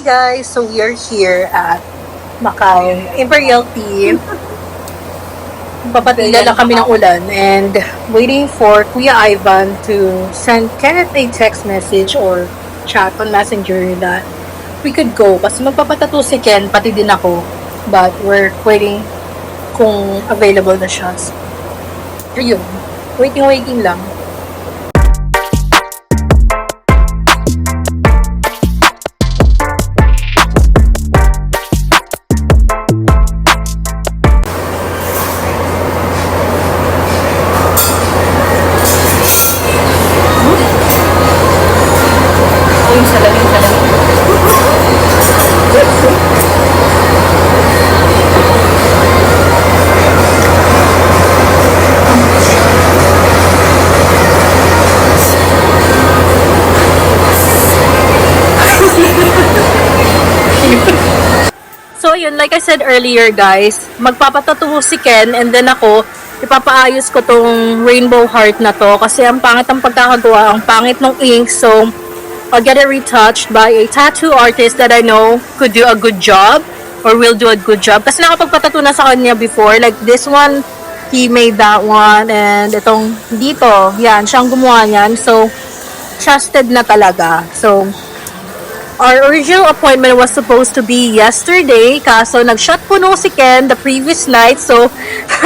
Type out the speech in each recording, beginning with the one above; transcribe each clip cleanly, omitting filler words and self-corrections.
Hi guys, so we are here at Macau Imperial Tea. Papatila lang kami ng ulan and waiting for Kuya Ivan to send Kenneth a text message or chat on Messenger that we could go. Kasi magpapatato si Ken, pati din ako. But we're waiting kung available na siya. So, yun. Waiting lang. So yun, like I said earlier guys, magpapatattoo si Ken and then ako, ipapaayos ko tong rainbow heart na to kasi ang pangit ang pagkakagawa, ang pangit ng ink. So I'll get it retouched by a tattoo artist that I know could do a good job or will do a good job. Kasi nakapagpatattoo na sa kanya before, like this one, he made that one, and itong dito, yan, siyang gumawa niyan. So trusted na talaga. So our original appointment was supposed to be yesterday, kaso nag-shot puno si Ken the previous night, so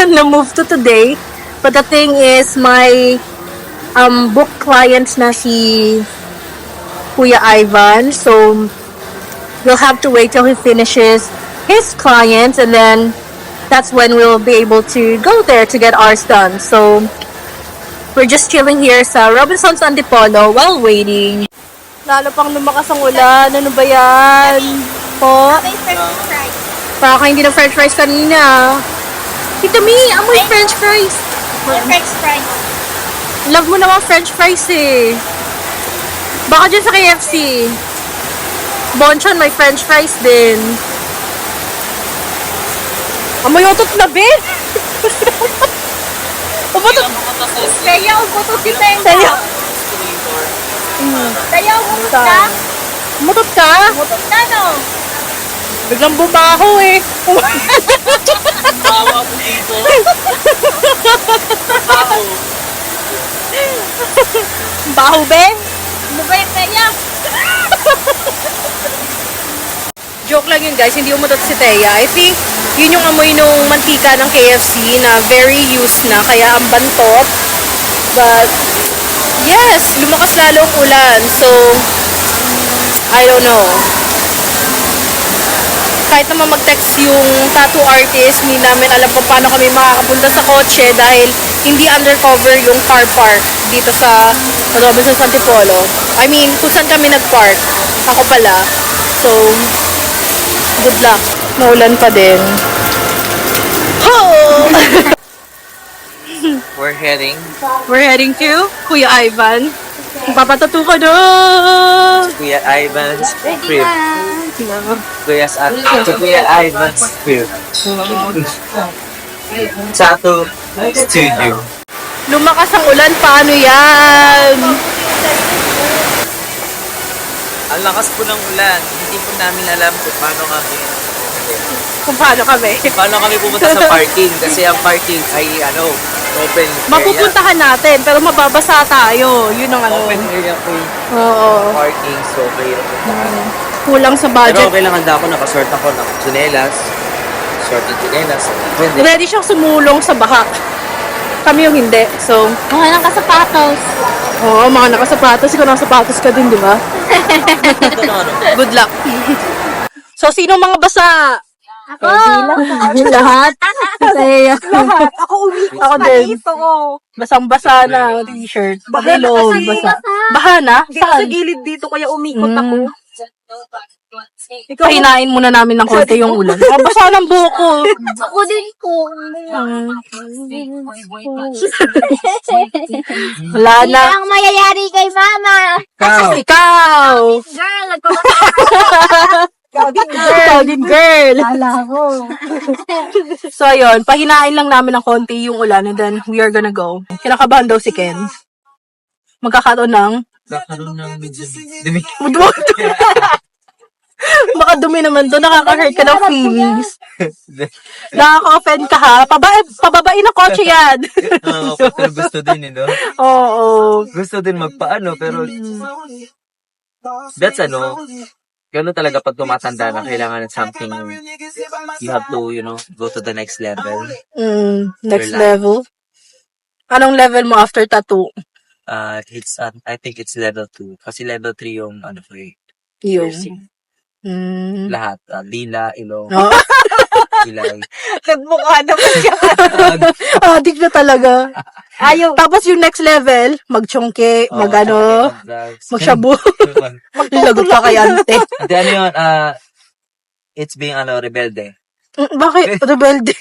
na-move to today. But the thing is, my book clients na si Kuya Ivan, so we'll have to wait till he finishes his clients, and then that's when we'll be able to go there to get ours done. So we're just chilling here sa Robinson's Antipolo while waiting. Lalo pang lumakas ang ulan. Ano ba yan? Po? Para ka hindi na french fries kanina. Tita Mi, amoy french fries. French fries. Love mo naman french fries eh. Baka dyan sa KFC. Bonchon, may french fries din. Amoy otot na, be. Ubutot. Kaya ubutot si Tenga. Kaya. Kaya ubutot ka? Umutot ka? Ubutot na, no? Biglang bumaho eh. Bawa ko dito. Baho. Baho, be? Mugay kaya. Joke lang yun guys, hindi umutot si Thea. I think yun yung amoy nung mantika ng KFC na very used na, kaya ang bantot. But yes, lumakas lalo ang ulan. So I don't know. Kahit naman mag-text yung tattoo artist, hindi namin alam kung paano kami makakapunta sa kotse dahil hindi undercover yung car park dito sa Robinson's Antipolo. I mean, kung saan kami nag-park. Ako pala. So, good luck. Naulan pa din. Oh! We're We're heading to Kuya Ivan. Papatato ka doon! Kuya Ivan's crib. Kuya Ivan's crib. Tattoo studio. Lumakas ang ulan, paano yan? Ang lakas po ng ulan. Hindi po namin alam kung paano kami pumunta sa parking kasi ang parking ay open area. Mapupuntahan natin, pero mababasa tayo. Yun ang Open area po yung Oo. parking, so mahirap puntahan. Kulang sa Pero budget. okay lang, handa ako, nakasort ako ng tsinelas. Short ng tsinelas. Pwede. Ready siyang sumulong sa baha. Kami yung hindi. So, Mga nakasapatos. oo, mga nakasapatos. Ikaw nakasapatos ka din, di ba? Good luck. So, sino mga basa? Ako. Lahat? Kaya, Ako umikot Ako din. Ito ko. basang-basa na t-shirt. Baha na Ilog, kasi. basa. Baha na? Dito sa Saan? gilid dito, kaya umikot Mm. ako. Ikaw, hinain muna namin ng konti yung ulan. Basa ng buhok ko. Ako din ko. Wala na. ang mayayari kay mama. Ikaw! Girl, nagpapatawa. Ikaw din, girl. Kala ko. So, ayun. Pahinain lang namin ng konti yung ulan and then we are gonna go. Kinakabahan daw si Ken. Magkakaroon ng Kakaroon ng dumi. Baka dumi naman doon, nakaka-hurt ka ng feelings. Nakaka-offend ka ha. Pababain ng kotse yan. Oo, pero gusto din, no? Oo. Gusto din magpaano, pero that's gano'n talaga pag tumatanda na kailangan ng something, you have to, go to the next level. Next Relax. level. Anong level mo after tattoo? I think it's level 2. Kasi level 3 yung, Yung. piercing. Mm. Lahat. Lila, ilong, Oh. kilay. Nagmukha naman siya. Adik na talaga. Ayaw. Tapos yung next level, magchongke, magshabu. Lagot pa kay ante. Hindi, ano yun, it's being, rebelde. Bakit? Rebelde.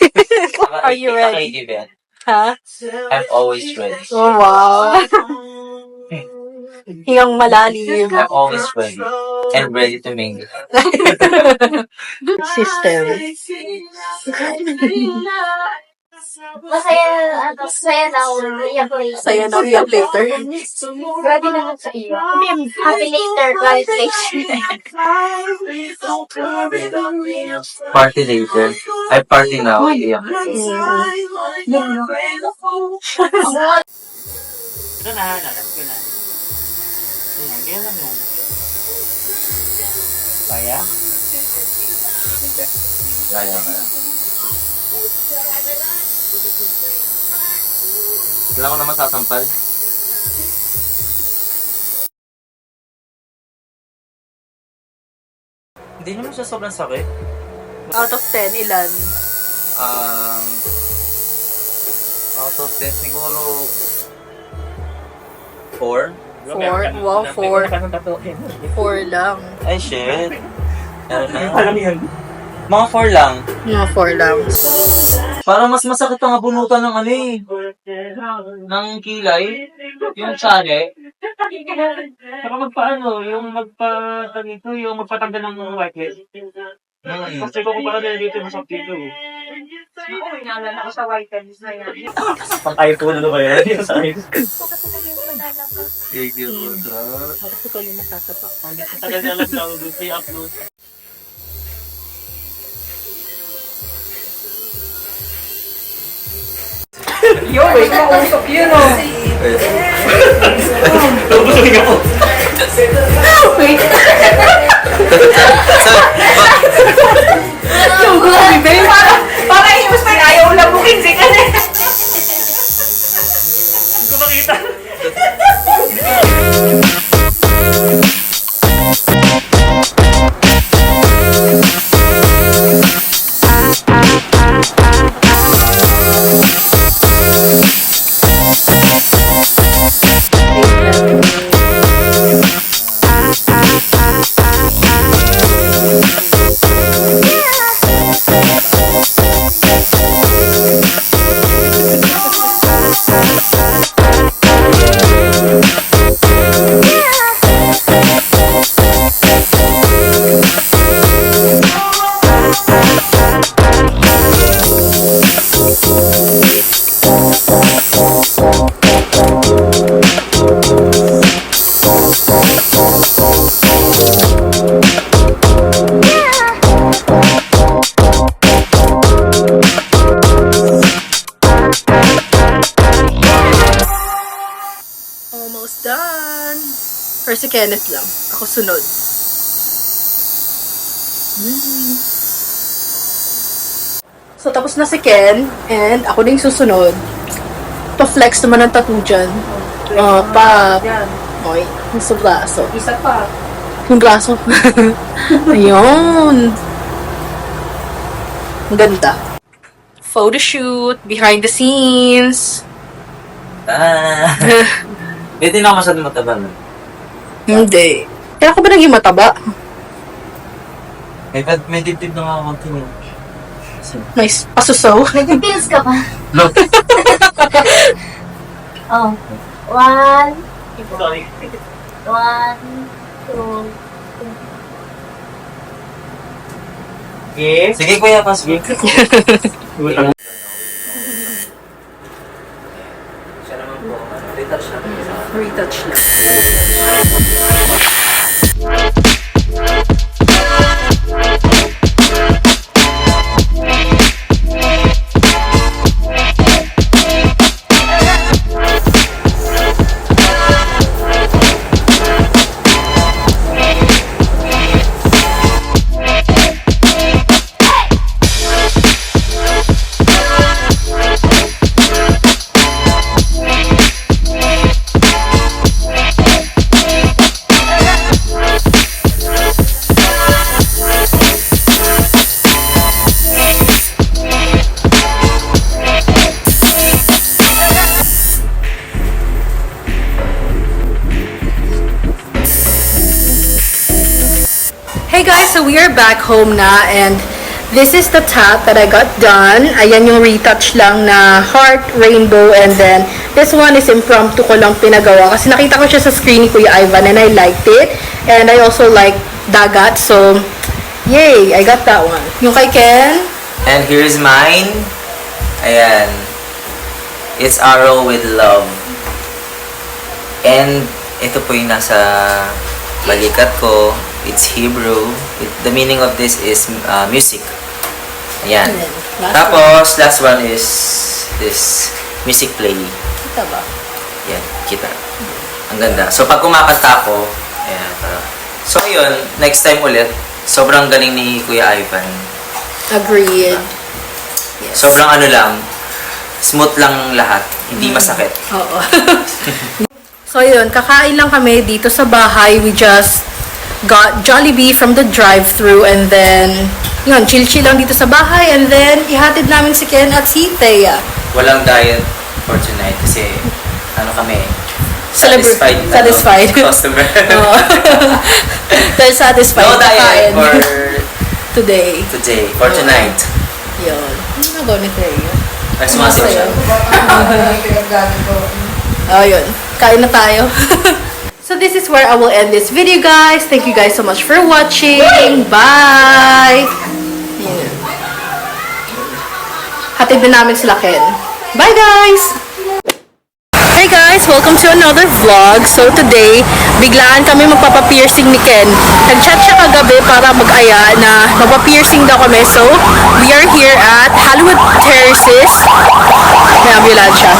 Are you ready? Event. Ha? I'm always ready. Oh, wow. Hiyang malalim. I'm always ready. And ready to mingle. System. Masaya na ako. Iyak later. Saya na iyak later. Ready na ako sa iyo. Happy later. Party later. I party now. Yeah. Ito na, nalas ko na. Ganyan lang yun. Kaya? Kaya. Wala ko naman sasampal. Hindi naman siya sobrang sakit. Out of 10, ilan? Out of 10, siguro 4. 4? Wow, 4. 4 lang. Ay, shit. Alam yan. Mga 4 lang. Mga 4 lang. Parang mas masakit ang abunutan ng ng kilay. Yung tsane. Saka yung magpatanggal ng whitehead. Kasi ko para dito masakit dito. Naalala ko sa whitehead na yan. Pang iPhone ba yan? Yung sa iPhone. Thank you, brother. Tapos ikaw yung nakatapak. Tagal na lang daw, i-upload. Yo, wait, makausap yun o. Busogin ako. Wait. Yung grabe, babe. Parang imus pa yung ayaw lang booking si ka na. Hindi ko makita. Almost done. Or si Kenneth lang. Ako sunod. So, tapos na si Ken. And ako din susunod. Pa-flex naman ang tattoo dyan. Okay. Yung sa braso. Isa pa. Yung braso. Ayun. Ang ganda. Photo shoot. Behind the scenes. Hindi na ako masyadong mataba. Hindi. Kaya ako ba naging mataba? May dibdib na nga ako konti. Nice. Pasusaw. Nag-pills ka pa. Look. Oh. 1, Sorry. 1, 2. Okay. Sige kuya, pasok. Siya naman po. Retouch na. Retouch lang. Hey guys, so we are back home na and this is the top that I got done. Ayan yung retouch lang na heart, rainbow, and then this one is impromptu ko lang pinagawa kasi nakita ko siya sa screen ni Kuya Ivan and I liked it. And I also like dagat, so yay, I got that one. Yung kay Ken, And here's mine. Ayan. It's Arrow with Love. And ito po yung nasa balikat ko. It's Hebrew. The meaning of this is music. Ayan. Tapos, last one is this music play. kita ba? Yan, kita. Ang ganda. So, pag kumakanta ako, ayan, parang. So, ayun, next time ulit, sobrang galing ni Kuya Ivan. Agreed. Yes. Sobrang ano lang, smooth lang lahat. Hindi masakit. Oo. So, yun, kakain lang kami dito sa bahay. We just got Jollibee from the drive-thru and then, yun, chill-chill lang dito sa bahay and then, ihatid namin si Ken at si Thea. Walang diet for tonight kasi, ano kami, Satisfied. customer. Oo. Dahil satisfied. No diet kakain. for Today. for tonight. Yun. Ano nagawa ni Thea? Ay, sumasayaw siya. Oh, yun. Kain na tayo. So, this is where I will end this video, guys. Thank you guys so much for watching. Bye! Yun. Hatid na namin sila Ken. Bye, guys! Hey guys! Welcome to another vlog. So, today, biglaan kami magpapapiercing ni Ken. Nag-chat siya kagabi para mag-aya na magpapiercing daw kami. So, we are here at Hollywood Terraces. May ambulansya.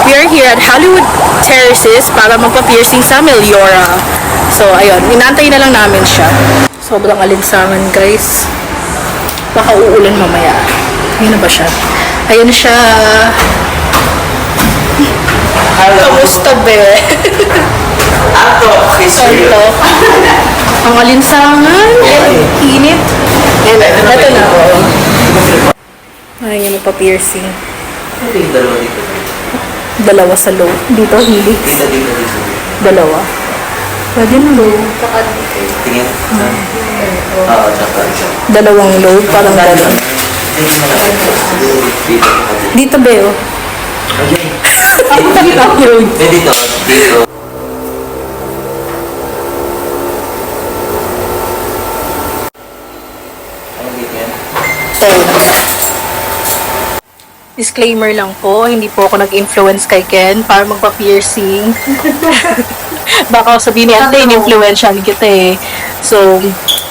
We are here at Hollywood Terraces para magpa-piercing sa Meliora. So, ayun. Inantay na lang namin siya. Sobrang alinsangan, guys. Baka uulan mamaya. Ayun na ba siya? Ayun siya. Kamusta, be? Ato, Ito. Ang alinsangan. Init. Ito na. Ayun, magpa-piercing. Ito yung dalawa dito. Dalawa sa low. Dito, helix. Dito. Dalawa. Pwede na low. Tingin. Oo, tsaka. Dalawang low. Parang dalawa. Dito. Dito, Beo. Ayun. Dito. Dito. Ano dito yan? Disclaimer lang po, hindi po ako nag-influence kay Ken para magpa-piercing. Baka sabihin ni Ate, in-influensyan kita eh. So,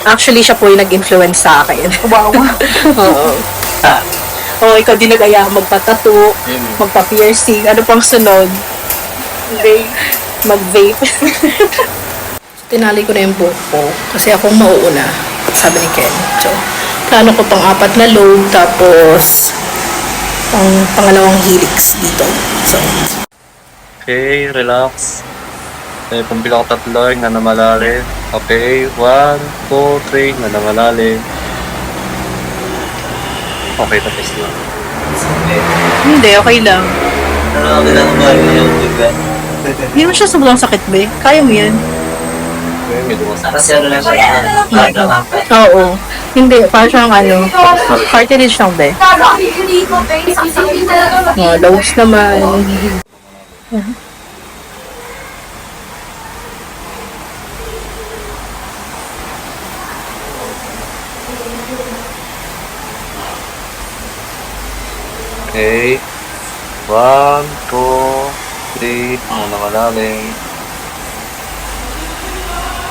actually, siya po yung nag-influence sa akin. Wow. Oo. Oo, ikaw din nag-aya magpa-tattoo, magpa-piercing. Ano pang sunod? Vape. Mag-vape. Tinali ko na yung buhok ko kasi akong mauuna, sabi ni Ken. So, plano ko pang 4 na lobe, tapos ang pangalawang helix dito. So, Okay, relax. Okay, pumila ko 3, nga na malalim. Okay, 1, 2, 3, nga na malalim. Okay, tapos na. hindi, okay lang. Ano ako ginagawa yung diba? Hindi mo siya sobrang sakit, be. Kaya mo yan. Okay, may dumas. Kasi ano lang siya. Oo. Hindi, parang siyang ano, cartilage lang, be. Mga lows naman. Okay. 1, 2, 3, nga na malalim.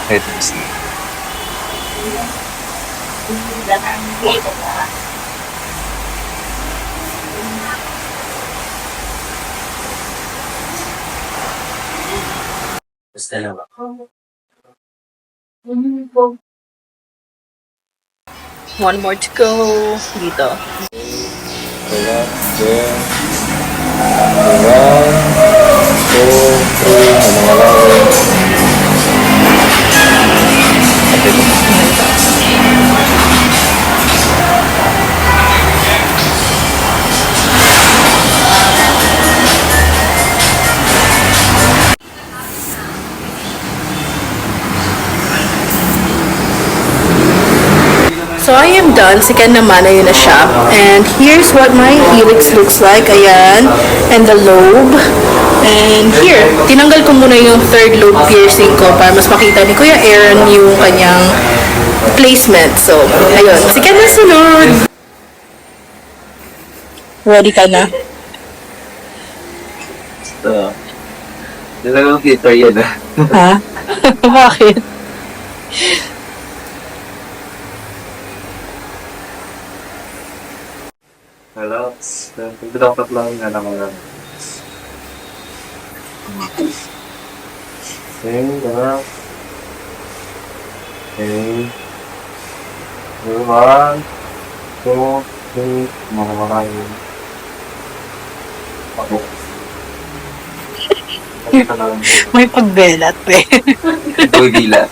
Okay, tapos na. Basta lang. One more to go. Dito. Relax, then. 1, 2, 3, nga na malalim. Okay, tapos na. So I am done. Si Ken naman, ayun na siya. And here's what my helix looks like. Ayan. And the lobe. And here, tinanggal ko muna yung third lobe piercing ko para mas makita ni Kuya Aaron yung kanyang placement. So, ayun. Si Ken na sunod. Ready ka na? So, talagang theater yan ah. Ha? Bakit? Relax. Pagbilang lang nga naman lang. Okay, relax. Okay. 1, 2, 3, mga makain. Ako. Nakita na lang. May pagbelat eh. Ito'y dila.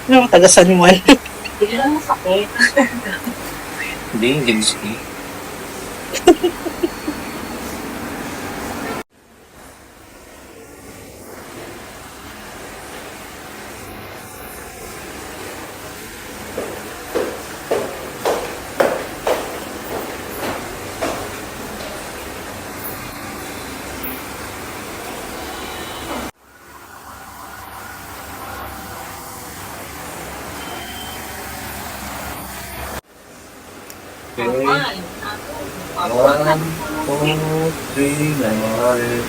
Ano taga San Juan? Hindi, hindi gusto ko. Okay. 1, 2, 3, nine.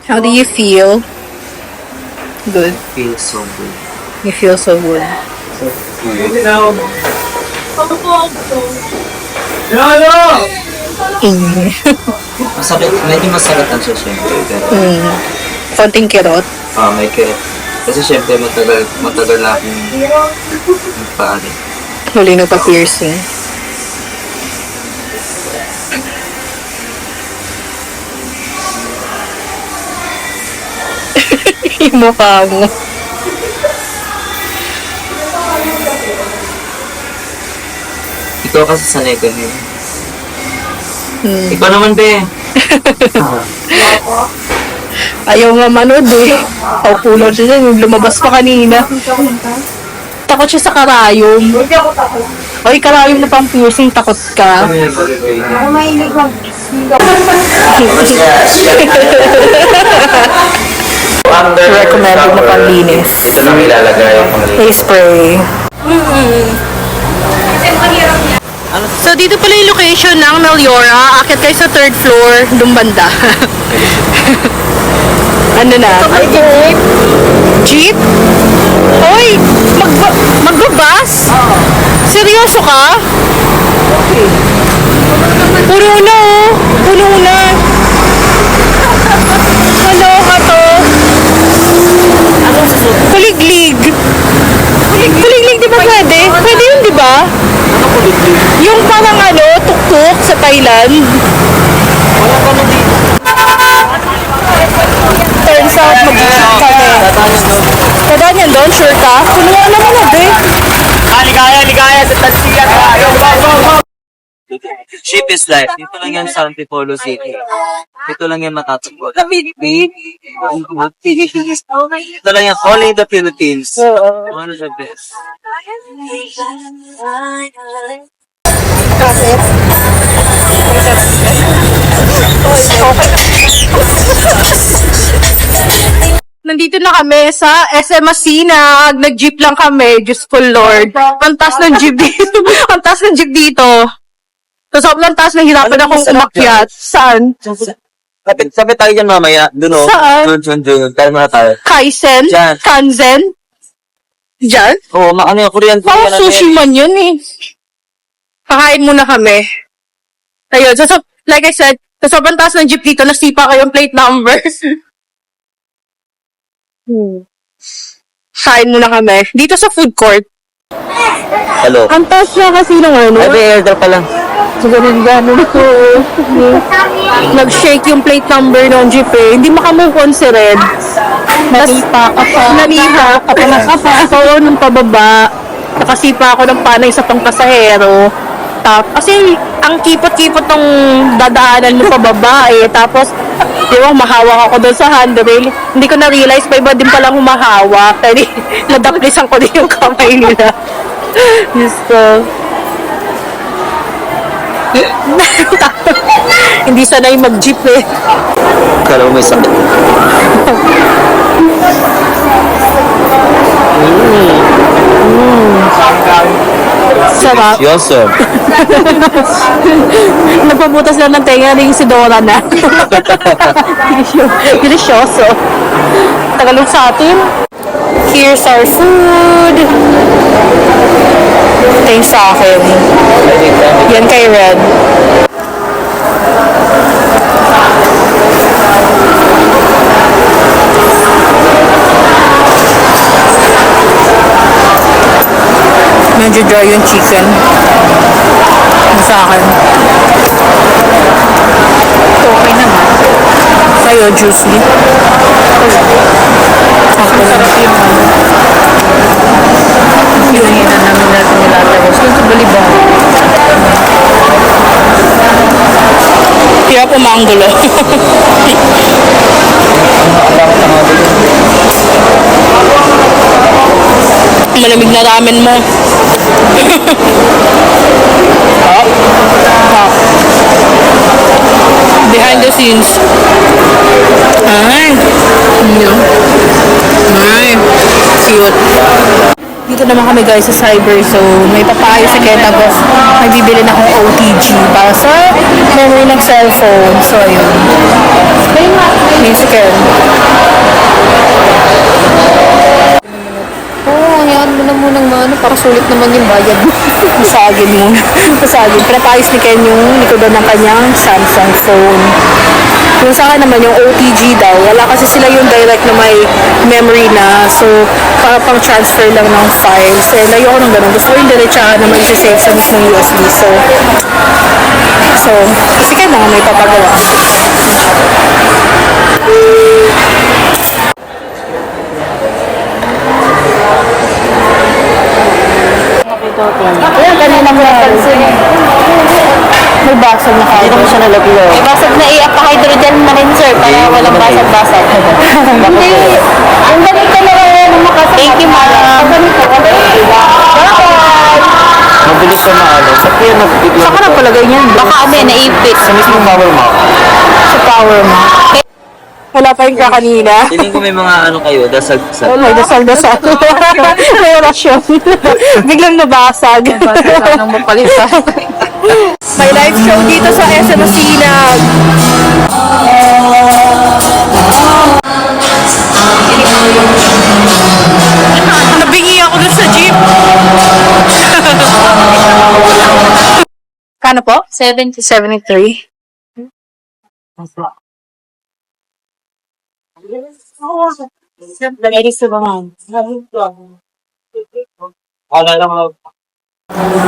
How do you feel? Good. Feels so good. You feel so good. Masakit, medyo masakit ang siya syempre. Pero, Konting kirot. may kirot. Kasi syempre matagal na akong paano. Huli na pa-piercing. Yung mukha mo. Ikaw kasi sanay ka rin. Ikaw naman, be. Ayaw nga manood eh. Paupulo siya dyan. Yung lumabas pa kanina. Takot siya sa karayom. Oy, karayom na pang piercing. Takot ka. Recommended na panlinis. Ito lang ilalagay yung Face spray. So, dito pala yung location ng Meliora. Akit kayo sa third floor, dun banda. Ano na? Jeep? Jeep? Hoy! Magbabas? Seryoso ka? Okay. Puno na oh. Puno na. Ano ka to? Kuliglig. Kuliglig di ba pwede? Pwede yun di ba? Yung parang ano, tuktok sa Thailand. Wala ka na dito. Turns out, mag-isip kami. Kadaan yan doon, sure ka? Punuan naman na, be. Ligaya sa Tansiya. Ship is life. Dito lang yan sa Antipolo City. Dito lang yan matatagpuan. Dito lang yan, all in the Philippines. One of the best. Nandito na kami sa SM Masinag. Nag-jeep lang kami. Diyosful Lord. Ang taas ng jeep dito. Ang taas ng jeep dito. So, sobrang taas na hirapan akong umakyat. Saan? Sabi tayo dyan mamaya. Doon o. Saan? Doon. Kaya muna tayo. Kaisen? Diyan. Kanzen? Diyan? Oo, ano yung Korean. Parang sushi man yun eh. Kakain muna kami. Ayun. So, like I said, sa sobrang taas ng jeep dito, nasipa ko yung plate number. Kain muna kami. Dito sa food court. Hello. Ang taas na kasi ng ano. Ay, may airdrop pa lang. So, ganun ko. Nag-shake yung plate number ng jeep eh. Hindi makamove on si Red. Nanipa ka pa. Nanipa ka pa. Oo, nung pababa. Nakasipa ako ng panay sa pangpasahero. Kasi ang kipot-kipot ng dadaanan mo pababa eh. Tapos, di ba, mahawak ako doon sa handrail. Hindi ko na-realize, pa iba din palang humahawak. Kaya nadaplisan ko din yung kamay nila. Diyos ko. Hindi sanay mag-jeep eh. Kala mo may sakit. Sarap. Yoso. Nagpabutas lang ng tenga rin si Dora na. Delicioso. Tagalog sa atin. Here's our food. Thanks sa akin. Yan kay Red. Medyo dry yung chicken. Yung sa akin. Okay naman. Sa'yo, juicy. Okay. Sarap yung Hihingin na namin natin nilatagos. Yung sa balibang. Kaya pumanggulo. Malamig na ramen mo. Behind the scenes. Ay. Ay. Cute. Dito naman kami guys sa Cyber. So, may papayo sa Ken. Tapos, may bibili na akong OTG para sa memory ng cellphone. So, ayun. Ayun si Ken. Yan mo na munang mano para sulit naman yung bayad mo. Masagin mo. Masagin. Pinapayos ni Ken yung likodan ng kanyang Samsung phone. Yung sa akin naman yung OTG daw, wala kasi sila yung direct na may memory na. So, para pang transfer lang ng files. Eh, layo ko ng ganun. Gusto ko yung diretsahan na may save sa mismong USB. So, kasi Ken naman may papagawa. Ayan, kanina mo napansin eh. May basag na kayo. Hindi naman siya nalaglaw. May basag na i-hydrogen na rin, sir, para walang basag-basag. Hindi. Ang ganito na lang makasama. Thank you, ma'am. Ang ganito. Bye-bye. Mabilis siya maalo. Sa kaya nagbigla. Saka na palagay niyan. Baka ano eh, naipit. Sa mismo power mount. Sa power mo. Wala pa yung kakanina. Tingin ko may mga ano kayo, dasag-dasag. Oh, may dasal-dasal. May orasyon. Biglang nabasag. Nabasag ng mapalitan. May live show dito sa SM Masinag. Nabingi ako dun sa jeep. Kano po? 73.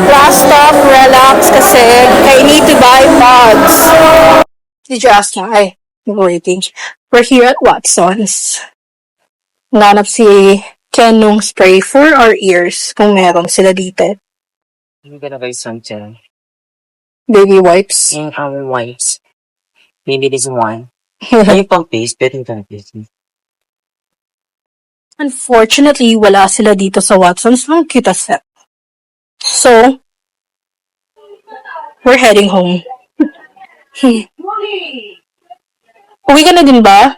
Last stop, relax kasi I need to buy pods. Did you ask na? Ay, I'm waiting. We're here at Watson's. Nanap si Ken nung spray for our ears kung meron sila dito. Yung gonna buy something. Baby wipes. In our wipes. Maybe this one. Yung pang paste, pwede yung pang paste. Unfortunately, wala sila dito sa Watson's ng kita set. So, we're heading home. Uwi ka na din ba?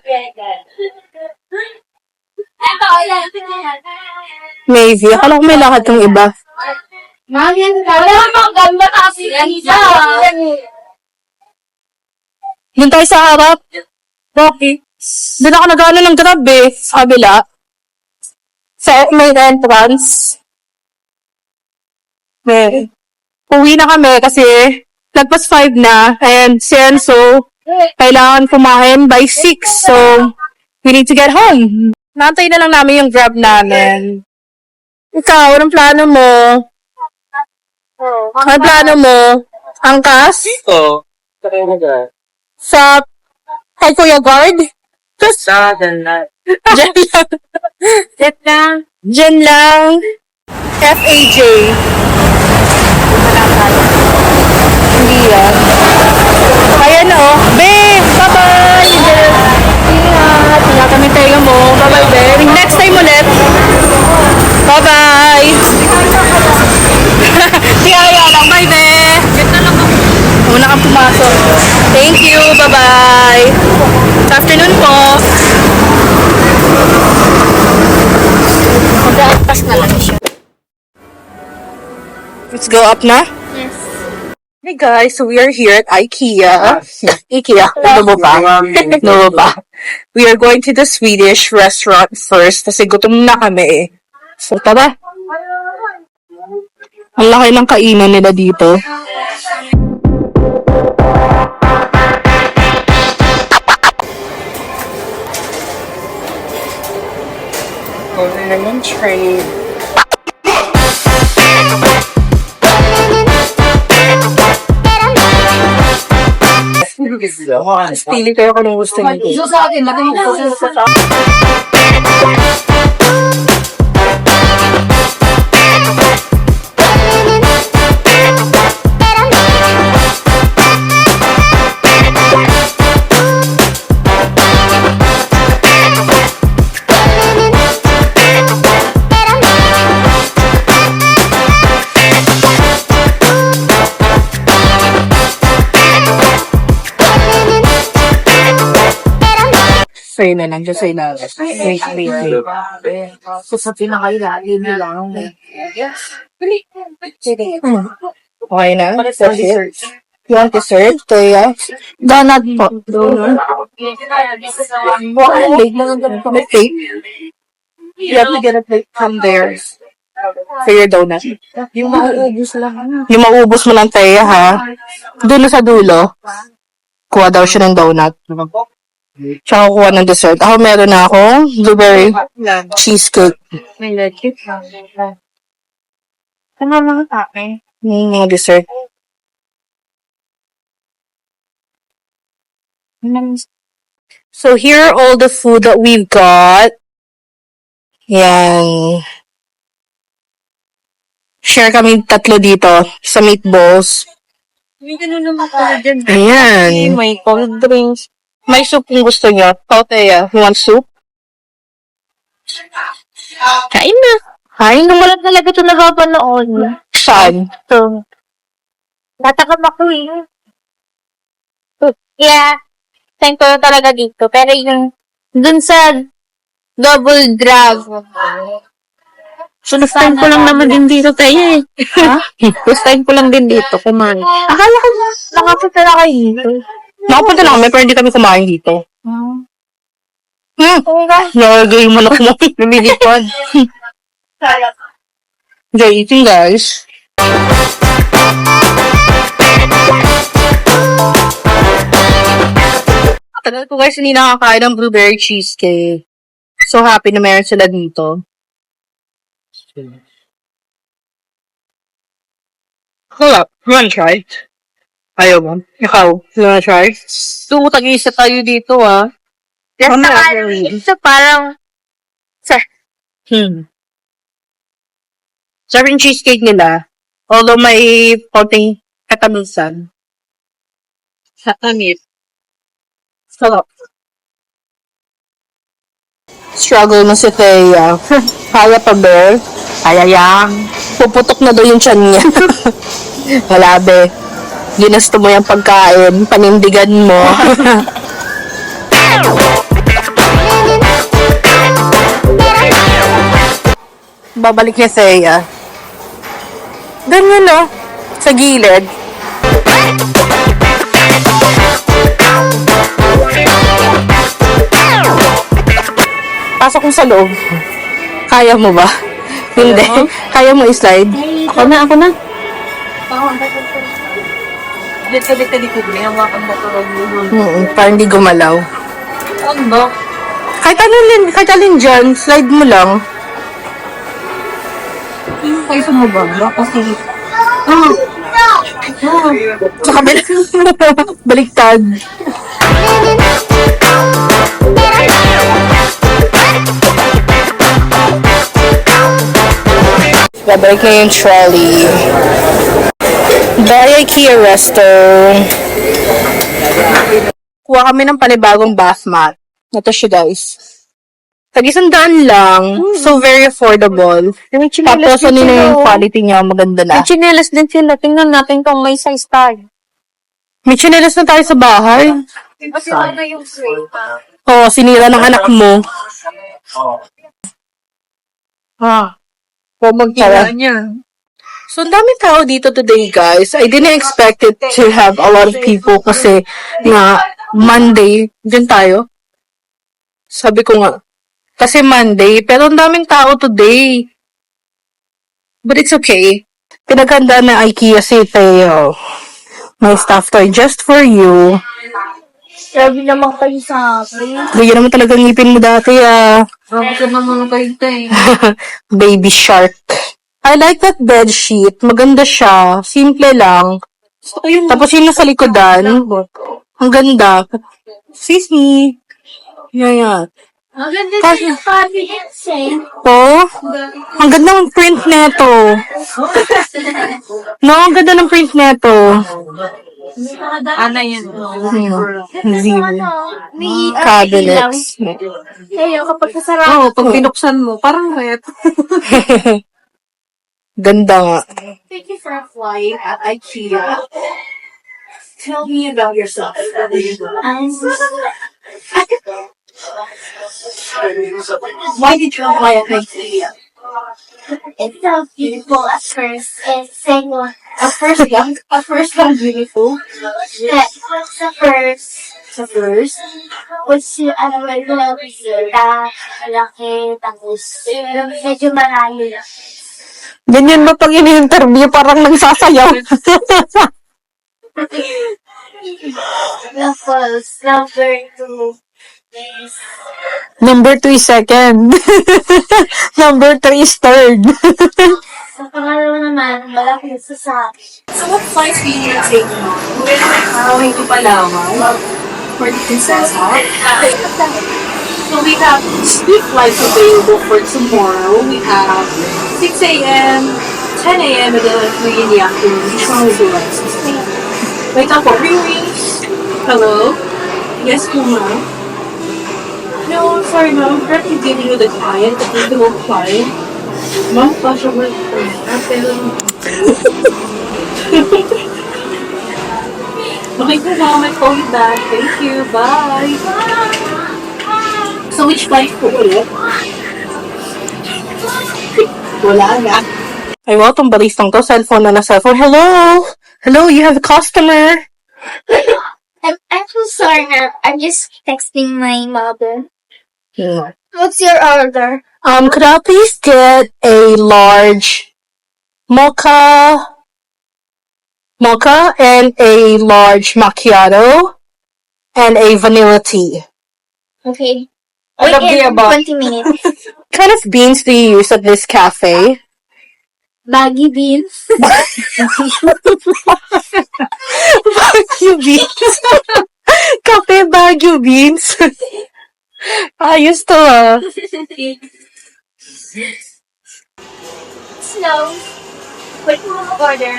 Maybe. Akala ko may lakad kang iba. Doon tayo sa harap. Rocky. Doon ako nag-ano ng grab eh. Sa kabila. Sa main entrance. May. Uwi na kami kasi lagpas 5 na. And si Enzo, kailangan kumain by 6. So, we need to get home. Nantay na lang namin yung grab namin. Ikaw, anong plano mo? Anong plano mo? Angkas? Dito. Sa kayo na dyan. Sa kay Kuya Guard? Sa na. Diyan lang. Diyan lang. Diyan lang. FAJ. Thea. Ayan o. Be, bye-bye! Ingat. Ingat kami tayo mo. Bye-bye, Be. Next time ulit. Bye-bye! Tiyaya lang. Bye, Be! Ganda lang ako. Una kang pumasok. Thank you. Bye-bye. Good afternoon po. Mag-aatas na lang siya. Let's go up na. Yes. Hey guys, so we are here at IKEA. IKEA. Ano ba? No ba? We are going to the Swedish restaurant first kasi gutom na kami eh. So tara. Ang laki ng kainan nila dito. Lemon tray. Pili kayo kung anong gusto niyo. Sa akin, lagay mo sa Sa'yo na lang, just sa'yo na lang. Wait. So, sa pinakailalim lang. Okay na? That's it? You want dessert, Toya? Donut po. Donut? May plate? You have to get a plate from there. For your donut. Yung mauubos lang. Yung maubos mo ng Teya, ha? Dulo sa dulo. Kuha daw siya ng donut. Tsaka kuha ng dessert. Ako meron na akong blueberry cheesecake. May legit lang. Ano mga tae? Mga dessert. So here are all the food that we've got. Yan. Share kami tatlo dito sa meatballs. May ganun naman pala dyan. Ayan. May cold drinks. May soup kung gusto niyo. Teya, you want soup? Kain na. Kain na. Wala talaga ito napapanood. Saan? So, natakam ako eh. Yeah. Time ko talaga dito. Pero yung dun sa double drag. So, next time ko lang naman din dito tayo eh. Ha? Next time ko lang din dito kumain. Akala ko nakapunta na kayo dito. Nakapunta lang kami, pero hindi kami kumain dito. Nalagay yung manok mo. Lumilipad. Enjoy eating, guys. Tagal ko guys, hindi nakakain ng blueberry cheesecake. So happy na meron sila dito. Hold up. You wanna try? Ayaw mo? Ikaw, you wanna try? So, tag-isa tayo dito, ah. Parang Sarap yung cheesecake nila. Although may konting katamisan. Katamis. Sarap. Struggle na si Thea. Kaya pa, Bear? Kaya yan. Puputok na daw yung tiyan niya. Wala, be. Ginasto mo yung pagkain. Panindigan mo. Babalik niya Thea. Doon yun, no? Sa gilid. Pasok mo sa loob. Kaya mo ba? Hindi. Kaya mo i-slide? Ako na. Dito, may hawakan mo ko rin. Parang hindi gumalaw. Ano? Kahit alin dyan, slide mo lang. Kayo sumubaba kasi Sa kabila. Baliktad. Babalik na yung trolley. By IKEA Resto. Kuha kami ng panibagong bath mat. Ito siya, guys. Tag-100 lang. So, very affordable. May chinelas Tapos, ano din na sila, yung oh. quality niya, maganda na. May chinelas din sila. Tingnan natin kung may size tayo. May chinelas na tayo sa bahay. Kasi ano yung frame? Oo, sinira ng anak mo. Magkala niya. So, ang daming tao dito today, guys. I didn't expect it to have a lot of people kasi nga Monday, dyan tayo. Sabi ko nga, kasi Monday, pero ang daming tao today. But it's okay. Pinaghanda na IKEA si Teo. May stuff toy just for you. Sabi naman kayo sa akin. Ganyan naman talaga ngipin mo dati, ah. Sabi ka naman kayo tayo. Baby shark. I like that bed sheet. Maganda siya. Simple lang. Tapos yun nasa likodan. Ang ganda. Sisi. Yan. Ang ganda yung confidence eh. Oh, ang ganda ng print neto. No, ang ganda ng print neto. Ano yun? Zero. May Cabinets. Kaya kapag kasarap. Pag binuksan mo, parang red. Ganda nga. Thank you for flying at IKEA. Tell me about yourself. Why did you apply at IKEA? It's so beautiful at first. It's single. At first lang beautiful. Sa first. Sa first. Which, medyo bisita, malaki, tapos, medyo malayo. Ganyan ba pag ini-interview parang nagsasayaw? Tapos, number 2 is, Number 2 is second. Number 3 is third. sa pangalawa naman, malaki sa sabi. So what flights do you take now? Going to Palawan for the Princesa. So we have 3 flights available for tomorrow. We have 6 a.m., 10 a.m., and then 3 in the afternoon. Which one would you like? Wait up, ring ring. Hello? Yes, Kuma? No, sorry, ma'am. I'm currently dealing with a client, a individual client. Ma'am, passion work for me. Okay po, ma'am. I call you back. Thank you. Bye. So, which flight po ulit? Wala na. Ay, wow, tong baristang to. Cellphone na cellphone. Hello? Hello, you have a customer. I'm so sorry, ma'am. I'm just texting my mother. What's your order? Could I please get a large mocha and a large macchiato and a vanilla tea? Okay. I love the in above. 20 minutes. What kind of beans do you use at this cafe? Baggy beans. Baguio beans. Kape Baguio beans. Ayos to ah. Slow. Wait mo order.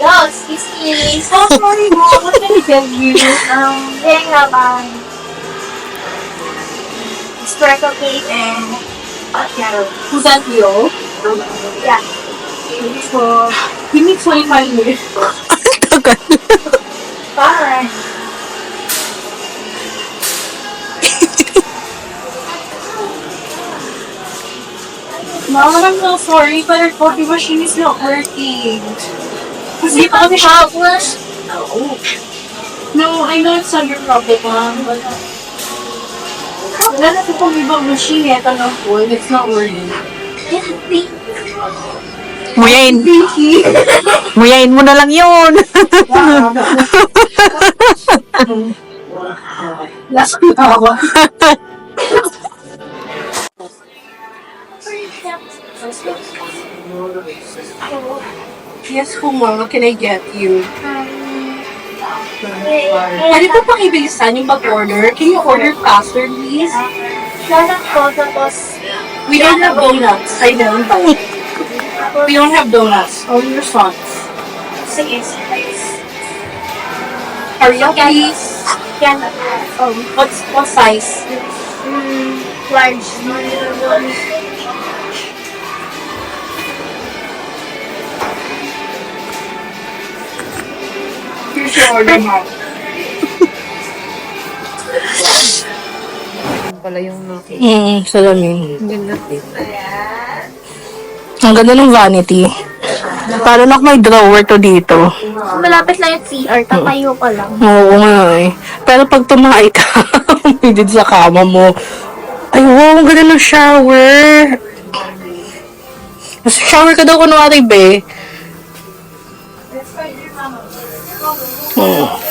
No, excuse me. So sorry, mom. What can I get you? They have, sprinkle cake and macchiato. Who's that, Leo? Yeah. So, give me 25 minutes. Bye. Mom, I'm so sorry, but our coffee machine is not working. Is it on problem? No, I know it's not your problem, Mom, but... Wala na po pong ibang machine eh, tanong po, and it's not working. Muyain mo na lang yun. Last hour. Yes, Kuma, what can I get you? Pwede po pang ibilisan yung mag-order? Can you order faster, please? Lahat ko, tapos, We don't have donuts. I know. We don't have donuts. Only your sons. Ariel, please. Yan. What size? Large. Here's your order, ma'am. Salamin. Ang ganda ng vanity. Para na may drawer to dito. Malapit lang yung CR, tatayo ka lang. Oo nga eh. Pero pag tumahay ka, umidid sa kama mo. Ay, wow, ang ganda ng shower. Mas shower ka daw kunwari, be.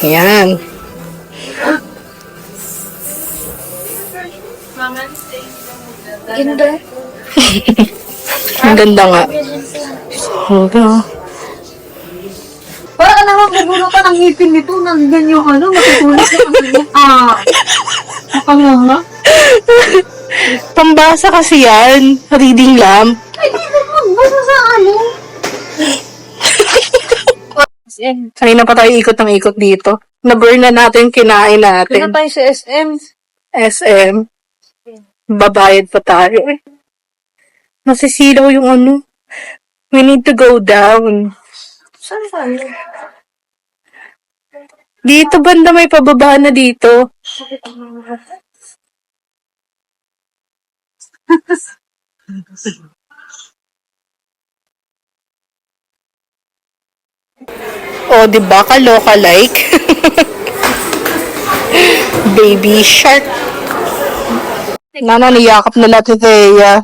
Yan. Ganda. Ang ganda nga. Okay. Para ka naman magulo ka ng ngipin nito. Nandiyan yung matutulog na nakanganga. Pambasa kasi yan. Reading lamp. Ay, di naman. Basta sa Kanina pa tayo ikot ng ikot dito. Na-burn na natin, kinain natin. tayo sa SM. SM. Babayad pa tayo eh. Nasisilaw yung ano. We need to go down. Saan tayo? Dito banda may pababa na dito. O, diba? Kaloka like. Baby shark. Nana, niyakap na natin Thea.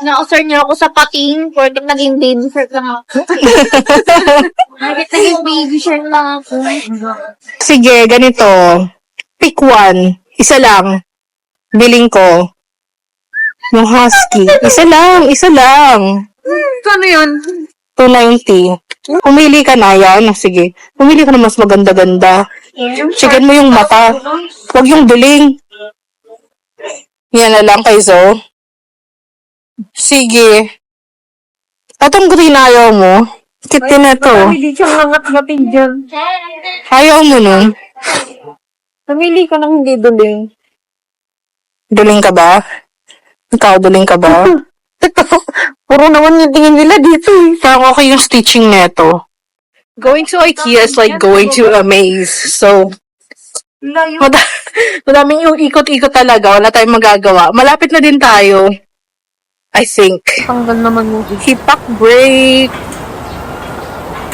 Na-offer niyo ako sa pating, porque naging baby shark lang ako. Naging baby shark lang ako. Sige, ganito. Pick one. Isa lang. Biling ko. Yung husky. Isa lang. Ano yun? 290. Pumili ka na yan. Sige. Pumili ka na mas maganda-ganda. Chicken mo yung mata. Huwag yung duling. Yan na lang kay Zo. Sige. Atong green ayaw mo. Kit din na to. Hindi siyang nangat-ngatin dyan. Ayaw mo nun. Namili ka ng hindi duling. Duling ka ba? Ikaw, duling ka ba? Puro naman yung tingin nila dito eh. Parang okay yung stitching neto. Going to IKEA is like going to a maze. So, madaming yung ikot-ikot talaga. Wala tayong magagawa. Malapit na din tayo. I think. Tanggal naman yung Hipak break.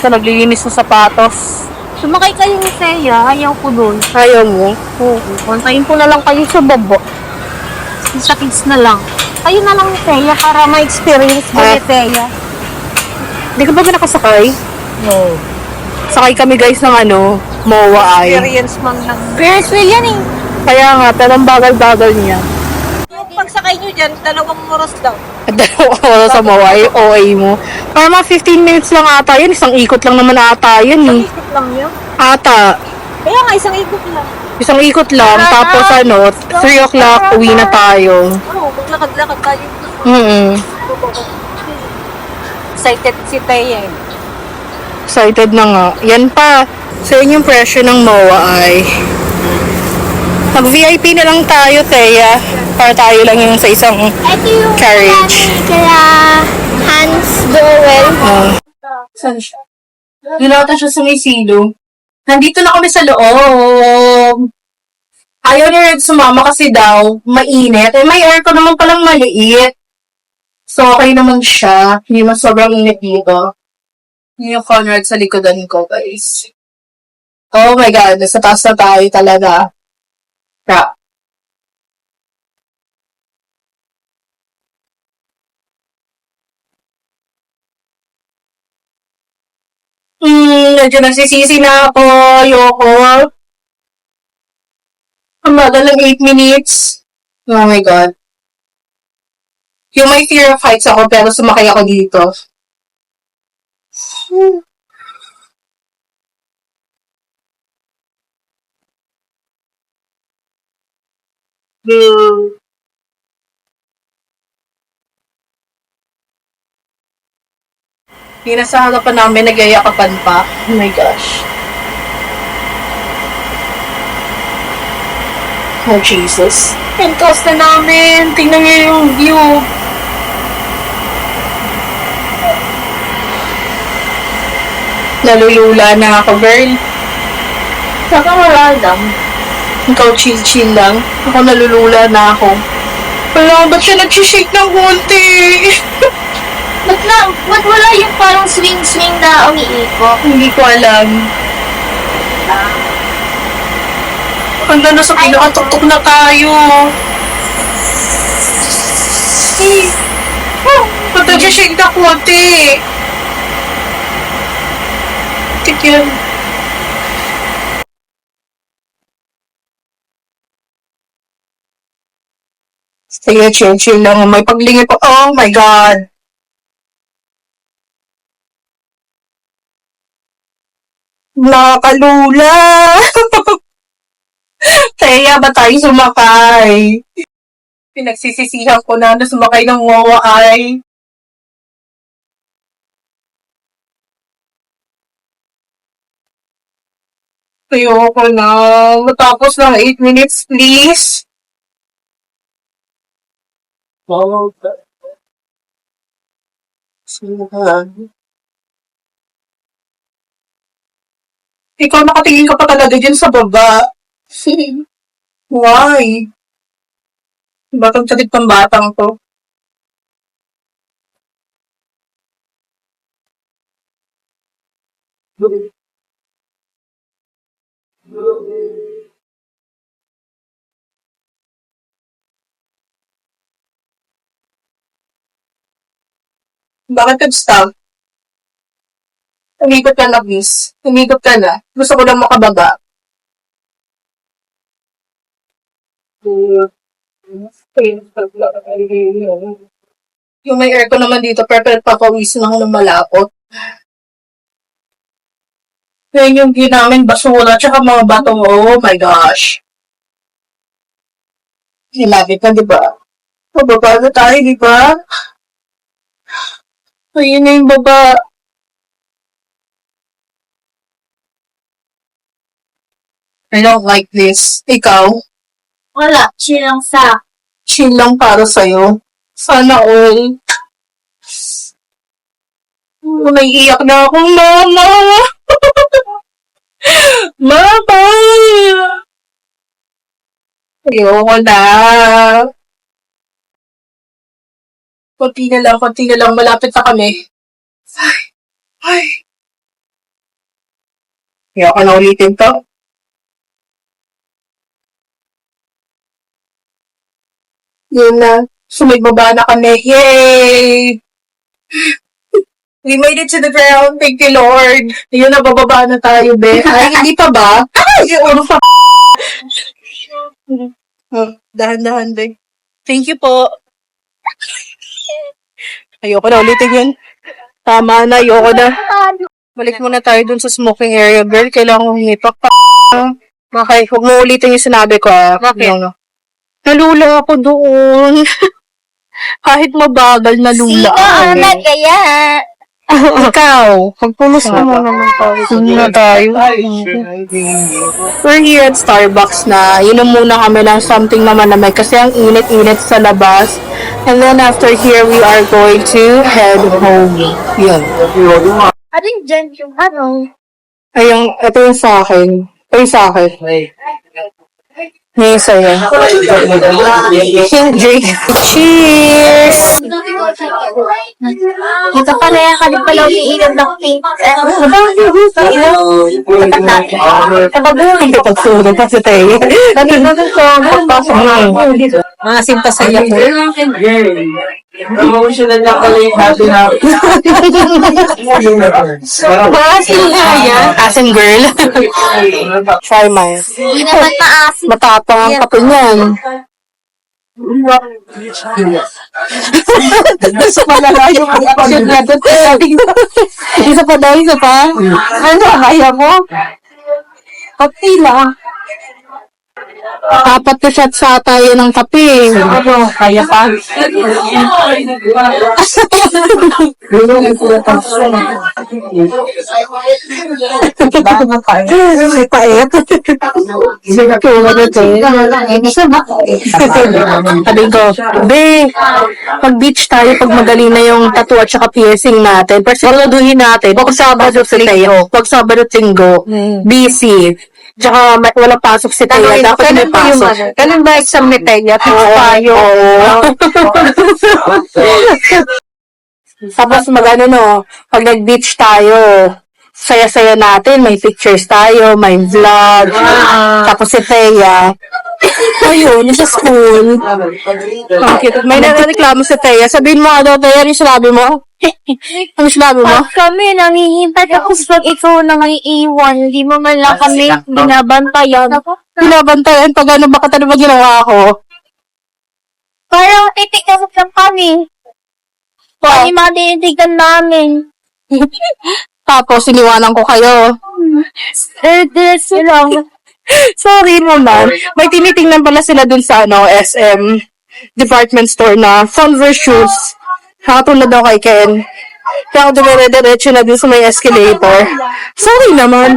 So, naglilinis ng sapatos. Sumakay kayo ni Thea, ayaw ko doon. Ayaw mo? Oo, pantayin ko na lang kayo sa babo. Sa kids na lang. Kayo na lang ni Thea para ma-experience mo ni Thea. Di ka ba nakasakay? No. Sakay kami guys ng MOA ay. Experience man lang. Ferris wheel yan eh. Kaya nga, pero ang bagal-bagal niya. Yung pagsakay nyo dyan, 2 oras daw. Dalawang oras sa MOA, OA mo. Para mga 15 minutes lang ata yan. Isang ikot lang naman ata yan eh. Ikot lang yun. Ata. Kaya nga, isang ikot lang. Isang ikot lang. Tapos 3 o'clock, uwi na tayo. Oo, maglakad-lakad tayo. Excited si Thea eh. Excited na nga. Yan pa. So, yun yung presyo ng MOA ay. Mag-VIP na lang tayo, Thea. Para tayo lang yung sa isang Ito yung carriage. kaya Hans Joel. Saan siya? Nilata siya sa may silo. Nandito na kami sa loob. Ayaw ni Red sumama kasi daw, mainit. May aircon naman palang maliit. So, okay naman siya. Hindi mas sobrang init dito. Yun yung Conrad sa likodan ko, guys. Oh my God, nasa taas na tayo talaga. Crap. Medyo nagsisisi na ako. Ayoko. Ang bagal lang 8 minutes. Oh my God. Yung may fear of heights ako, pero sumakay ako dito. Yung nasa harapan namin, nagyayakapan pa. Oh my gosh. Oh, Jesus. Ang taas na namin. Tingnan niyo yung view. Nalulula na ako, girl. Saka wala lang. Ikaw chill-chill lang. Ako nalulula na ako. Wala, ba't siya nag-shake ng konti? Ba't wala yung parang swing-swing na umiikot? Hindi ko alam. Hanggang na sa pinakatuktok na tayo. Ba't nag-shake na konti? Tikyan. Sige, chill lang. May paglingit pa. Oh my God. Nakalula. Kaya ba tayo sumakay? Pinagsisisihan ko na sumakay ng wawa ay. Ayoko na. Matapos ng 8 minutes, please. Ikaw nakatingin ka pa talaga dyan sa baba. Why? Batang sakit pang batang to. Bakit nag-stop? Umikot ka na, please. Umikot ka na. Gusto ko lang makababa. Yung may aircon naman dito, pero papawisin ako ng malapot. Yan yung view namin, basura, tsaka mga bato. Oh my gosh. Hilabit na, di ba? Pababa na tayo, di ba? Ayun na yung baba. I don't like this. Ikaw? Wala. Chill lang sa. Chill lang para sa'yo. Sana all. Naiiyak na akong mama. Mama! Ayoko na. Konti na lang. Malapit na kami. Ay. Ayoko na ulitin to. Yun na. Sumaybaba na kami. Yay! We made it to the ground. Thank you, Lord. Ayun na, bababa na tayo, be. Ay, hindi pa ba? Ay, ano pa? Dahan-dahan, be. Thank you po. Ayoko na ulitin yun. Tama na, ayoko na. Balik muna tayo dun sa smoking area, girl. Kailangan kong hipak pa. Okay, huwag mo ulitin yung sinabi ko, ah. Bakit? Yung, nalula ako doon. Kahit mabagal, nalula Sino ako. ang nagaya? Ikaw, pagpulos mo naman tayo. Muna tayo. We're here at Starbucks na. Inom muna kami ng something na manamay kasi ang init-init sa labas. And then after here, we are going to head home. Yun. Alin dyan yung ano? Ayun, ito yung sa akin. Ito yung sa akin. Ngayon sa'yo. Drink. Cheers! Ito pala yung kalip pala umiinom ng pink. Ang kapagsunog pa sa tayo. Kanina doon ko, pagpasok na. Mga sinta sa iyo. Emotional na pala yung happy na. Asin nga yan. Asin girl. Try mine. Hindi naman maasim. Matapang ang kape niyan. Isa pa na lang yung action na doon. Isa pa daw, isa pa. Ano, kaya mo? Okay lang. Apat na shots sa tayo ng kape. Kaya pa. May pait. Sabi ko, be, pag-beach tayo pag magaling na yung tattoo at saka piercing natin. Pero siguraduhin natin, pag Sabado si Teo, pag Sabado Linggo, busy. Tsaka wala pasok si Teo, dapat may pasok. Kailan ba exam ni Teya? Tayo. Tapos magano no, pag nag-beach tayo, saya-saya natin, may pictures tayo, may vlog. Tapos si Thea, ayun, sa school. May nagreklamo si Thea. Sabihin mo ano, Thea, ano yung sinabi mo? Ano yung sinabi mo? Pag kami nanghihintay tapos pag ikaw nang iiwan, hindi mo man lang kami binabantayan. Pinabantayan pag ano, bakit ano ba ginawa ko? Parang titignan lang kami. Pwede matitigan namin. Tapos, iniwanan ko kayo. Diretso lang. Sorry naman. May tinitingnan pala sila dun sa ano, SM department store na Converse shoes. Nakatulad daw kay Ken. Kaya ako dumire-diretso na dun sa may escalator. Sorry naman.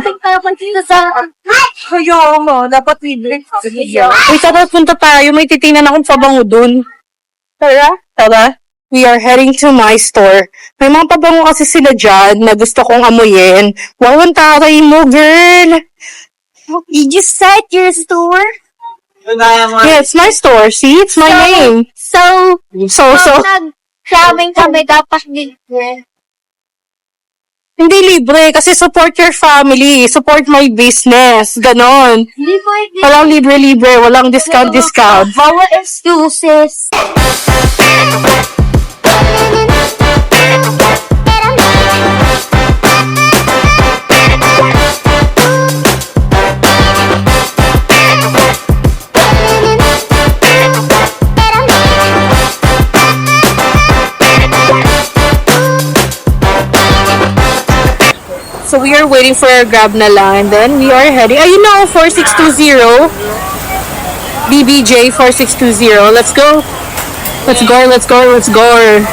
Kaya mo, dapat libre. Wait, tara, punta tayo. May titingnan akong pabango dun. Tara? Tara. We are heading to my store. May mga pabango kasi sila dyan na gusto kong amuyin. Wow, ang taray mo, girl! You just said your store? Yeah, it's my store. See? It's my name. So, So, nag-shopping kami dapat libre. hindi libre kasi support your family. Support my business. Ganon. Hindi pwede. Walang libre-libre. Walang discount. Bawal excuses. So, we are waiting for our grab na lang. And then, we are heading. Ayun na, 4620. BBJ 4620. Let's go. Let's go, let's go, let's go.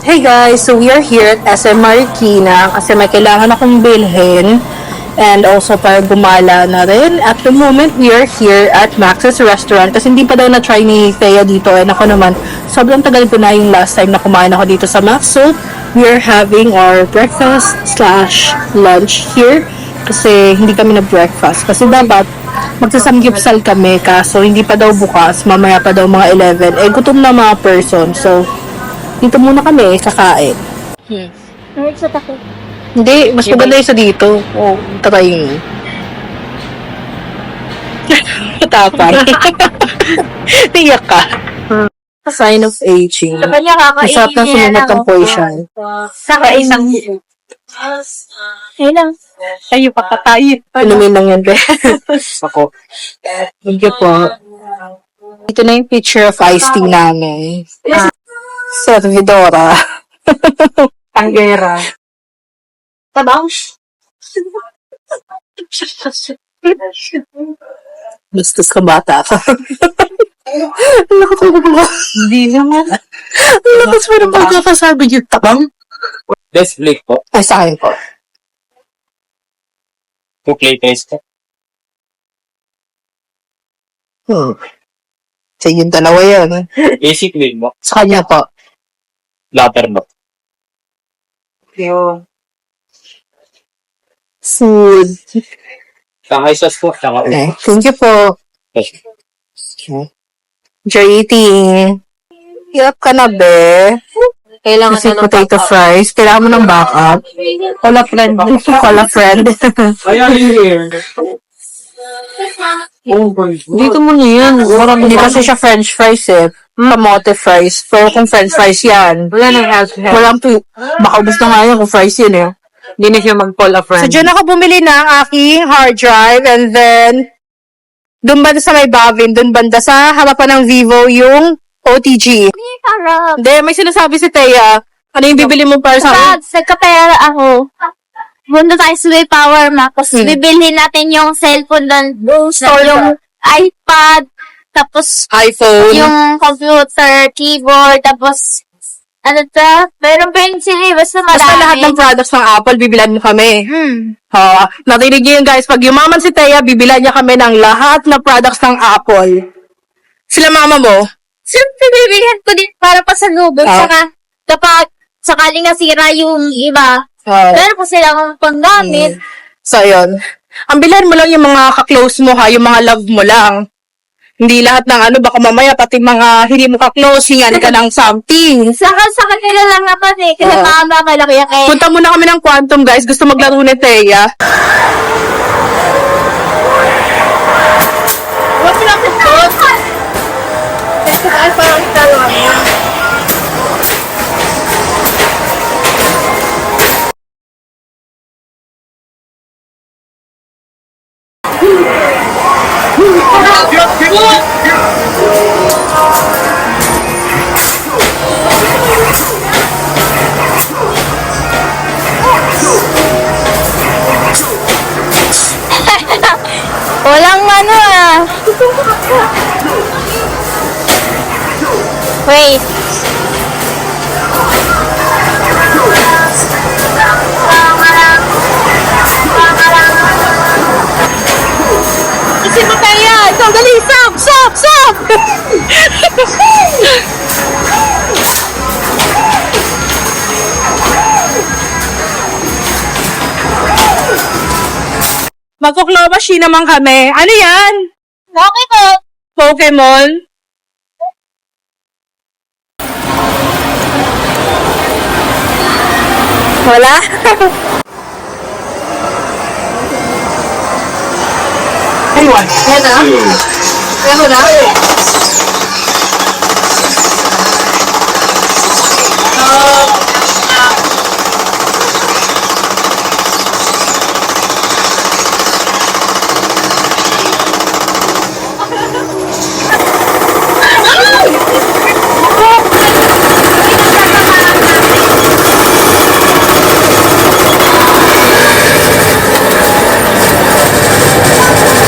Hey guys, so we are here at SM Marikina kasi may kailangan akong bilhin and also para gumala na rin. At the moment, we are here at Max's Restaurant kasi hindi pa daw na-try ni Thea dito and ako naman, sobrang tagal ko na yung last time na kumain ako dito sa Max. So, we are having our breakfast / lunch here kasi hindi kami na-breakfast kasi dapat magsasamgyupsal kami kaso hindi pa daw bukas, mamaya pa daw mga 11. Eh, gutom na mga person. So, dito muna kami, kakain. Sa takot. Hindi, mas maganda yung sa dito. Oh, tatayin. Tapang. Tiyak ka. Sign of aging. Sa kanya Masarap na sumunod ang poison. Saka isang ayun lang. Tayo pa katayin. Inumin lang yan, be. Ako. Thank you po. Ito na yung picture of iced tea namin. Servidora. Tanggera. Tabang. Bastos ka bata ka. Ang lakas mo ba? Hindi naman. Ang lakas mo ng pagkakasabi yung tabang. Best Blake po. Ay, sa akin po. Two play taste po. Sa yung dalawa yan. AC Queen mo. Sa kanya po. Latter mo. Yung Food. Shanghai sauce po. Saka Okay. Thank you po. Okay. Enjoy eating. Hirap ka na, be. Kailangan Kasi na ng potato backup. fries. Kailangan mo ng backup. Wala friend. Wala friend. Dito mo na yan. Hindi kasi siya french fries eh. Kamote fries. Pero kung french fries yan, Wala nang health. walang baka gusto nga yan kung fries yun eh. Hindi na siya mag-call a friend. So, dyan ako bumili ng aking hard drive and then, doon banda sa may Bavin, doon banda sa harapan ng Vivo yung OTG. Harap. Hindi, may sinasabi si Thea. Ano yung bibili mo para sa akin? Pag nagkapera ako, punta tayo sa Way Power Mac, tapos bibilhin natin yung cellphone doon, yung iPad, tapos iPhone. yung computer, keyboard, tapos ano ta? Meron pencil eh, basta marami. Basta lahat ng products ng Apple, bibilan mo kami. Ha, narinig niyo yun guys, pag yumaman si Thea, bibilan niya kami ng lahat na products ng Apple. Sila mama mo? Siyempre, bibilihan ko din para pasalubong. Saka, kapag sakaling nasira yung iba, meron ko silang panggamit. So, yun. Ang bilhan mo lang yung mga ka-close mo ha, yung mga love mo lang. Hindi lahat ng ano, baka mamaya pati mga hindi mo ka-close, hingan ka ng something. Saka sa kanila lang naman eh. Kasi mama malaki yan eh. Punta muna kami ng Quantum guys, gusto maglaro ni Thea. Huwag mo lang ito. Ay, parang talaga. Walang ano ah. Wait. Kasi mo Thea! Ikaw, dali! Stop! Stop! Stop! Magko-claw machine naman kami. Ano yan? Okay po. Pokemon? Wala? Ayun. Yan na? Yan na?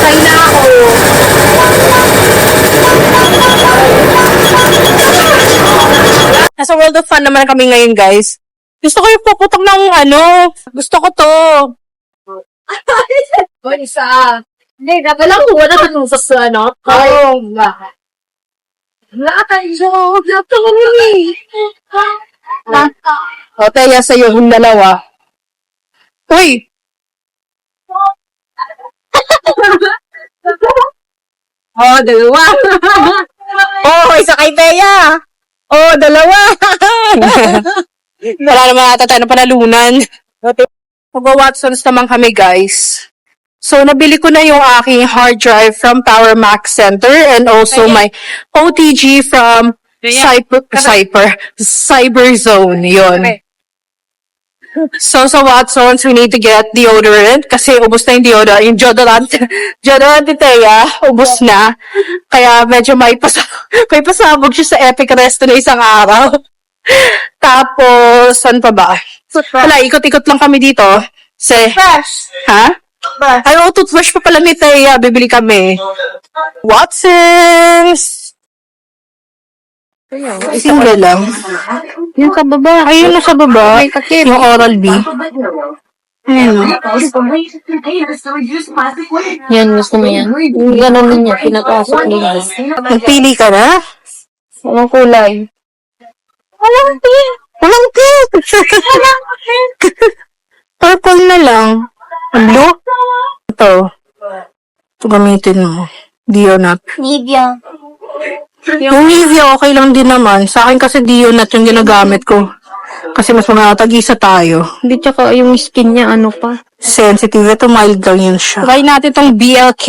Ay na ako. Nasa World of Fun naman kami ngayon, guys. Gusto ko yung puputok ng ano. Gusto ko to. Isa. Hindi, walang wala ka nung sa ano. Oo. Wala tayo. Lapto ko nili. O, Thea, sa'yo yung dalawa. Uy! Oh, dalawa. Oh, isa kay Thea. Oh, dalawa. Wala naman ata tayo na panalunan. Mag-Watsons naman kami, guys. So, nabili ko na yung aking hard drive from Power Mac Center and also my OTG from Cyberzone. Yun. So, sa Watsons, we need to get deodorant kasi ubos na yung deodorant. Yung deodorant ni Thea, ubos na. Kaya medyo may pasabog siya sa Epic Resto na isang araw. Tapos, saan pa ba? Wala, ikot-ikot lang kami dito. Fresh. Ha? Ay, toothbrush pa pala ni Thea. Bibili kami. Watsons! Single lang. Yung sa baba. Ayun na sa baba. Yung Oral-B. Ayun. Yan, gusto mo yan. Ganon din yan. Pinapasok nila. Magpili ka na? Anong kulay? Walang pink. Walang pink. Purple na lang. Blue? Ito. Ito gamitin mo. Dionat. Nivea. Yung Nivea, okay lang din naman. Sa akin kasi Dionat yung ginagamit ko. Kasi mas mga tag-isa tayo. Hindi, tsaka yung skin niya, ano pa. Sensitive. Ito, mild lang yun siya. Try natin tong BLK.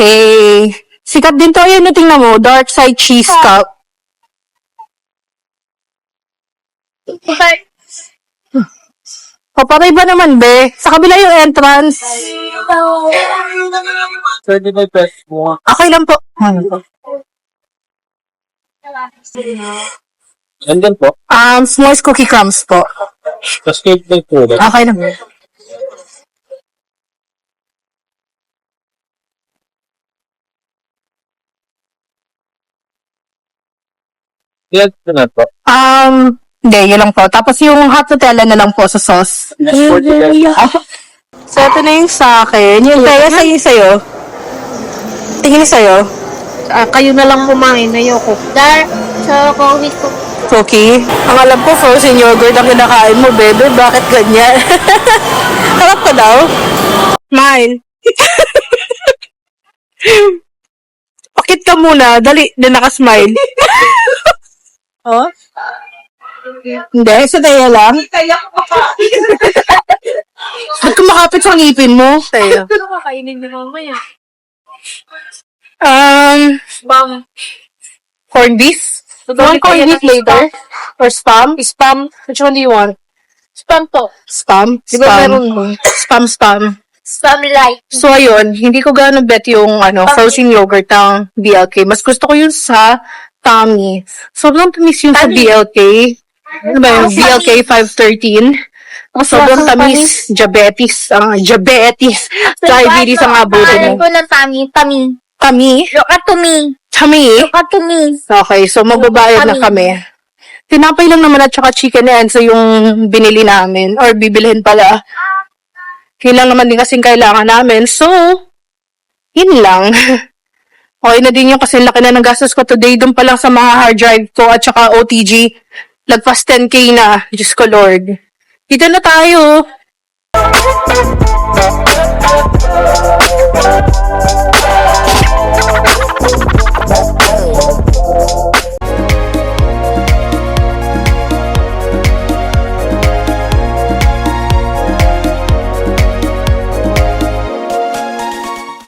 Sikat din to. Ayan, tingnan mo. Dark Side Cheese Cup. O, patay ba naman, be? Sa kabila yung entrance. Pwede may pet mo. Okay lang po. Andyan po. S'mores cookie crumbs po. Tapos cake na po. Okay lang. Yan na po. Hindi, yun lang po. Tapos yung hot Nutella na lang po sa sauce. So, ito na yung sa akin. Yung kaya sa'yo. Tingin sa'yo. Kayo na lang kumain, ayoko. Chocolate ko. Cookie. Ang alam ko, frozen yogurt ang kinakain mo, bebe. Bakit ganyan? Harap ka daw. Smile. Pakit ka muna. Dali, na nakasmile. Oh? Hindi, sa tayo lang. Ba't kumakapit sa ngipin mo? Tayo. Kainin niyo mamaya. Corned beef? You want corned beef later? Or spam? Spam. Which one do you want? Spam po. Spam? Di ba meron mo? Spam. Spam light. So, ayun, hindi ko gano'n bet yung frozen yogurt ng BLK. Mas gusto ko yung sa Tummy. Sobrang tamis yung sa BLK. Ano ba yung BLK 513? Sobrang tamis. Diabetes. Diabetes ang abutin Alam mo. ko ng tummy. Tummy? Look at to me. Tummy? Look at to me. Okay, so magbabayad na kami. Tinapay lang naman at saka chicken and so yung binili namin. Or bibilhin pala. Yun lang naman din kasing kailangan namin. So, yun lang. Okay na din yung kasi laki na ng gastos ko today. Doon pa lang sa mga hard drive ko at saka OTG. Lagpas 10K na. Diyos ko Lord. Dito na tayo.